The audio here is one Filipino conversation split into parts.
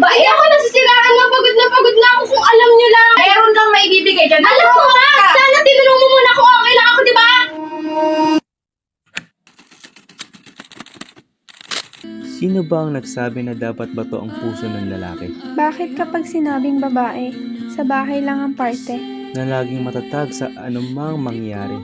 Hindi ako nasisiraan na pagod na ako kung alam nyo lang. Meron kang maibibigay dyan. Alam mo nga, sana tinanong mo muna kung okay lang ako, di ba? Sino ba ang nagsabi na dapat bato ang puso ng lalaki? Bakit kapag sinabing babae, sa bahay lang ang parte? Na laging matatag sa anumang mangyari.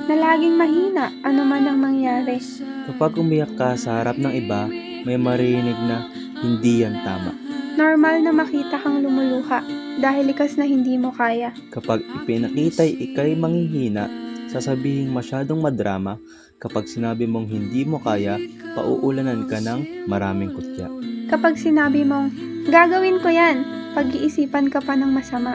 Na laging mahina, ano man ang mangyari? Kapag umiyak ka sa harap ng iba, may marinig na hindi yan tama. Normal na makita kang lumuluha dahil likas na hindi mo kaya. Kapag ipinakita'y ikay manghihina, sasabihin masyadong madrama. Kapag sinabi mong hindi mo kaya, pauulanan ka ng maraming kutya. Kapag sinabi mong, gagawin ko yan, pag-iisipan ka pa ng masama.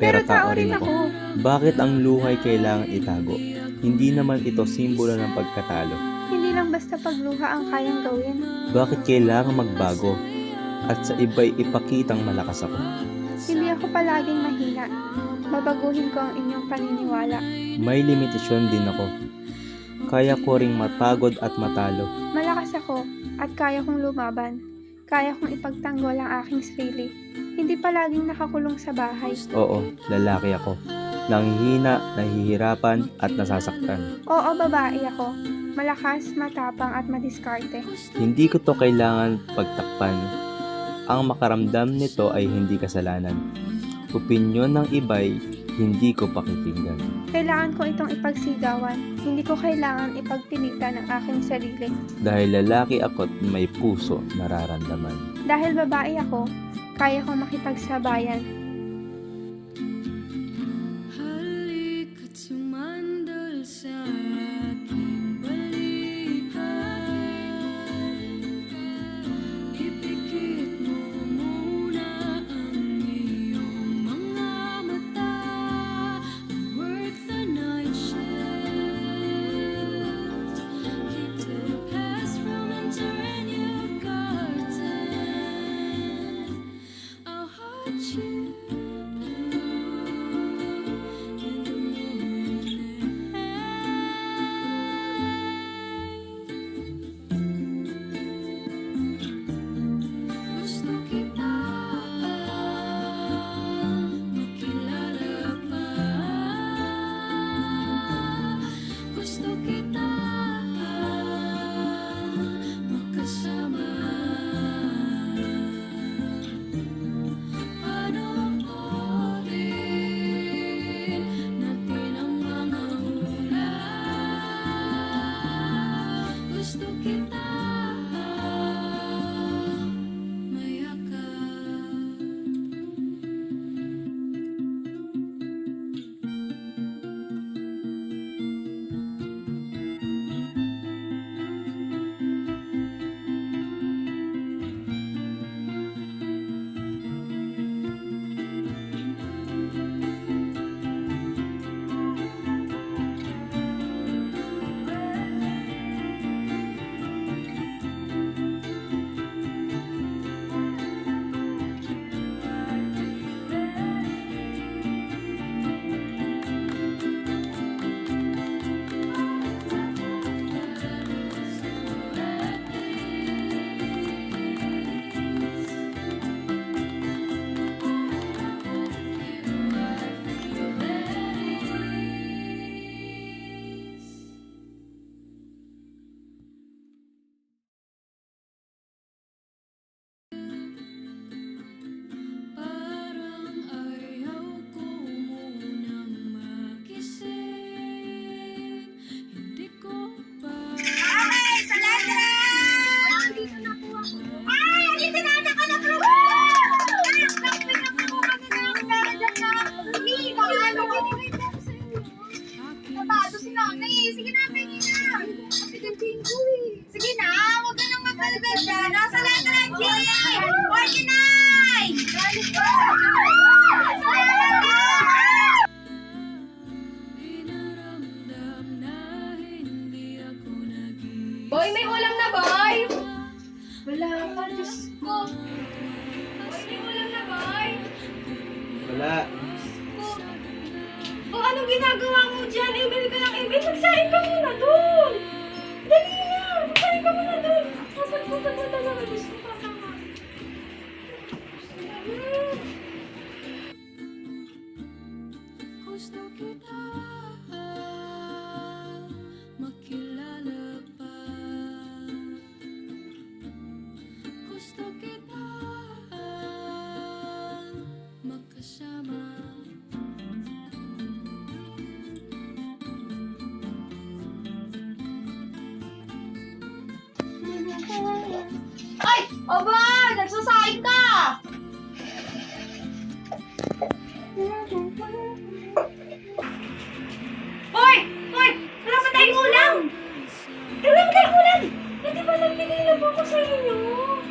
Pero tao rin ako. Bakit ang luhay kailangan itago? Hindi naman ito simbolo ng pagkatalo. Hindi lang basta pagluha ang kayang gawin. Bakit kailangan magbago? At sa iba'y ipakitang malakas ako. Hindi ako palaging mahina. Babaguhin ko ang inyong paniniwala. May limitasyon din ako. Kaya ko ring mapagod at matalo. Malakas ako at kaya kong lumaban. Kaya kong ipagtanggol ang aking sarili. Hindi palaging nakakulong sa bahay. Oo, lalaki ako. Nanghihina, nahihirapan at nasasaktan. Oo, babae ako. Malakas, matapang at madiskarte. Hindi ko to kailangan pagtakpan. Ang makaramdam nito ay hindi kasalanan. Opinyon ng iba'y hindi ko pakikinggan. Kailangan ko itong ipagsigawan. Hindi ko kailangan ipagpilitan ang aking sarili. Dahil lalaki ako't may puso nararamdaman. Dahil babae ako, kaya ko makipagsabayan. Halika't sumandal sa aking balikan. Ipikit mo muna ang iyong mga mata. Work the night shift. Keep the past from entering your garden. I'll haunt you in the moonlight. Gusto kita makilala pa. Gusto kita makasama. Panoorin natin ang mga hula. Gusto kita mayakap. Parang ayaw ko munang magising. Hindi ko pa. Ay, Salandra! Dito na po ako. Ay, dito na anak ka na po! Anak, pinakuha ka na ng pera dyan na. Hindi, baka ano ko nilay ko sa inyo. Natado si nanay. Sige na, pengi na. Kasi gantiin ko eh. Sige na, huwag ka nang magkalabas dyan. Nasa Salandra, Jay! 49! Galit ka! Pinaramdam na hindi ako nag-iisa. Boy, may ulam na, boy! Wala pa, Diyos ko. Boy, may ulam na, boy! Wala. O, anong ginagawa mo dyan? Email ka ng email. Magsahin ka muna dun! Dali na! Magsahin ka muna dun! Nasaan ko ba talaga? Gusto ko pa. Ay! Aba! Nagsasaing ka! Hoy! Hoy! Wala pa tayong ulam! Wala pa tayong ulam! Hindi ba nagbigay na po ako sa inyo?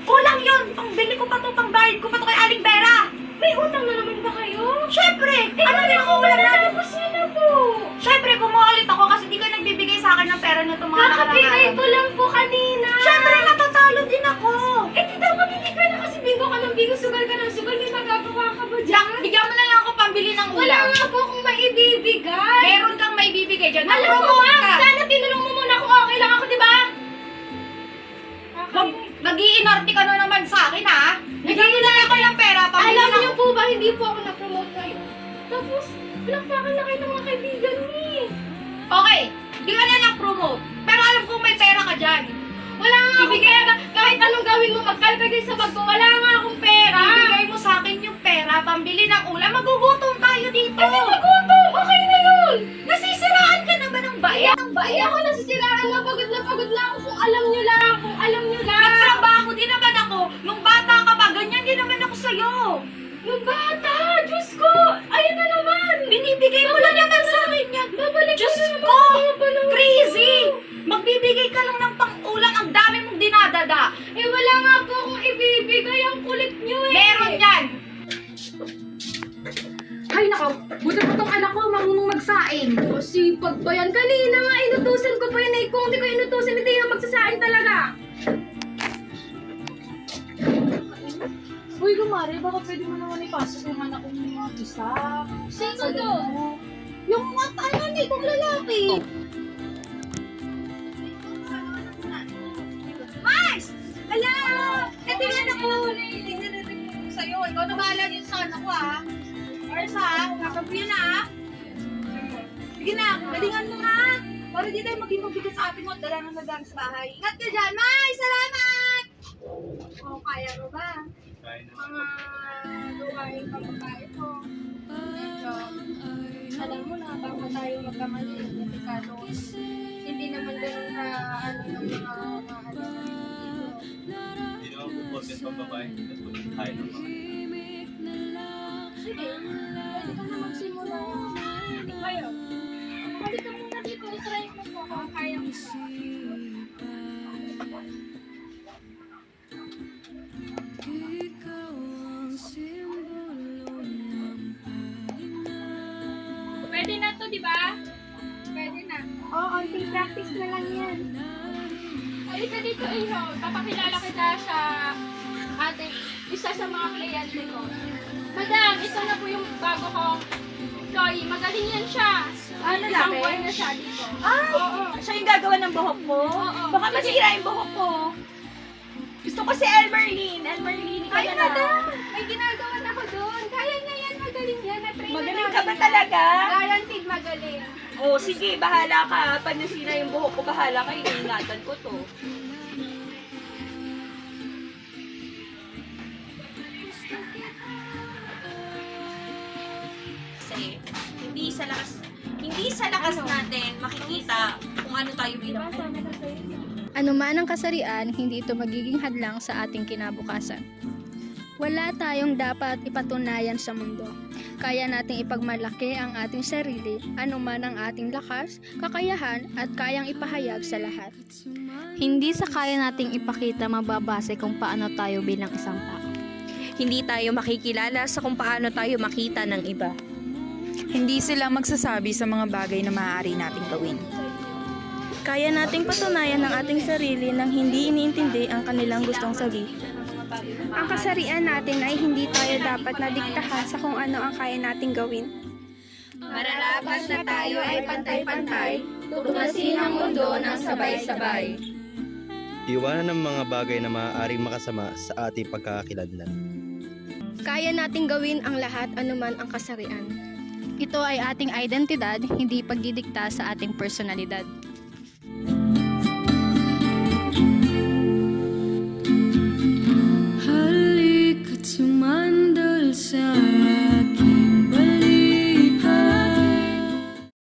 Kulang yun! Pangbili ko pa to, pangbayad ko pa to kay Aling Vera! May utang na naman ba kayo? Siyempre! Ano din ang ulam natin? Tapos yun na po! Siyempre, kumuulit ako kasi di ka nagbibigay sa akin ng pera nito mga Kakabigay ko lang po kanina. Siyempre, natatalo din ako! Eh, di daw mamimigay na kasi bingo ka ng bingo, sugal ka ng sugal. May magagawa ka ba dyan? Bigyan mo na lang ako pambili ng Wala ulam. nga po akong maibibigay. Meron kang may bibigay dyan. Alam mo, Mag-promote ma'am, ka. sana tinulong mo muna kung okay lang ako, di ba? Mag-iinorte ka na naman sa akin, ha? Bigyan mo na lang ako ng pera. Pambili Alam ng... niyo po ba, hindi po ako na-promote ngayon. Tapos, palakpakan na kayo ng mga kaibigan ni. Okay, di ka na na-promote. Pero alam kong may pera ka dyan. Wala nga akong pera. Kahit anong gawin mo, magkalkagay sa bag ko, wala nga akong pera. Ibigay mo sa akin yung pera, pambili ng ulam. Magugutom tayo dito. Hindi magutom. Okay na yun. Nasisiraan ka na ba ng bayan? Ay, ako nasisiraan na pagod lang ako. Kung alam niyo lang, kung alam niyo lang. Nagtrabaho din naman ako. Nung bata ka pa, ganyan din naman ako sa'yo. Yung bata, Diyos ko! Ayun na naman! Binibigay mo lang naman sa akin yan. Babalik Diyos na naman ko! sa mga panahon. Crazy! Magbibigay ka lang ng pang-ulam. Ang dami mong dinadada. Eh, wala nga po akong ibibigay. Ang kulit niyo eh. Meron yan. Ay, nako. Buti po tong anak ko, marunong magsaing. O, sipag ba yan? Kanina nga, inutusan ko pa yun eh. Kung hindi ko inutusan, hindi yung magsasaing talaga. Uy, kumare, baka pwede mo naman ipasok yung anak kong mga isa. Sino to? Yung ano nitong lalaki. Mars! Hala! Ito yan ako. Tinirinig ko sa'yo. Ikaw na bahala dito sa anak ko, ha? Mars, ha? Kakapi na, ha? Sige na, galingan mo, ha? Para di tayo maging mabigat sa atin mo at dala ng nagang sa bahay. Ingat ka dyan, Mars! Salamat! O, kaya mo ba? Mga luwaing kapakain mo. Medyo, alam mo na, bago tayo magkamali, delikado. Hindi naman ganun ka, ano, ng mga ano. Hindi naman po porket pambabae, hindi po tayo ng mga. Sige, pwede ka na magsimula. Ngayon, halika muna dito, try mo po kung kaya mo ba. Pwede na to, di ba? Pwede na. Oo, onting practice na lang yan. Halika dito, Iho. Papakilala kita sa ating isa sa mga kliyente ko. Madam, ito na po yung bago kong employee. Magaling yan siya. Ano Isang buwan na siya dito. Ay! Oo. Siya yung gagawa ng buhok mo? Oo. Baka masira yung buhok ko. Gusto ko si Elmerlin. Elmerlin, ikaw Ay, na madam! lang. May ginagawa na ako doon. Kaya niya yan. Magaling yan. Na-train Magaling na ka ba namin. talaga? Guaranteed magaling. Oh, sige, bahala ka. Pag nasira yung buhok ko, bahala ka. Iingatan ko to. Kasi, hindi sa lakas natin makikita kung ano tayo bilang. Ano man ang kasarian, hindi ito magiging hadlang sa ating kinabukasan. Wala tayong dapat ipatunayan sa mundo. Kaya nating ipagmalaki ang ating sarili, anuman ang ating lakas, kakayahan at kayang ipahayag sa lahat. Hindi sa kaya nating ipakita mababase kung paano tayo bilang isang tao. Hindi tayo makikilala sa kung paano tayo makita ng iba. Hindi sila magsasabi sa mga bagay na maaari nating gawin. Kaya nating patunayan ang ating sarili nang hindi iniintindi ang kanilang gustong sabihin. Ang kasarian natin ay hindi tayo dapat nadiktahan sa kung ano ang kaya nating gawin. Mararapat na tayo ay pantay-pantay, tuklasin ang mundo ng sabay-sabay. Iwanan ng mga bagay na maaaring makasama sa ating pagkakakilanlan. Kaya nating gawin ang lahat anuman ang kasarian. Ito ay ating identidad, hindi pagdidikta sa ating personalidad.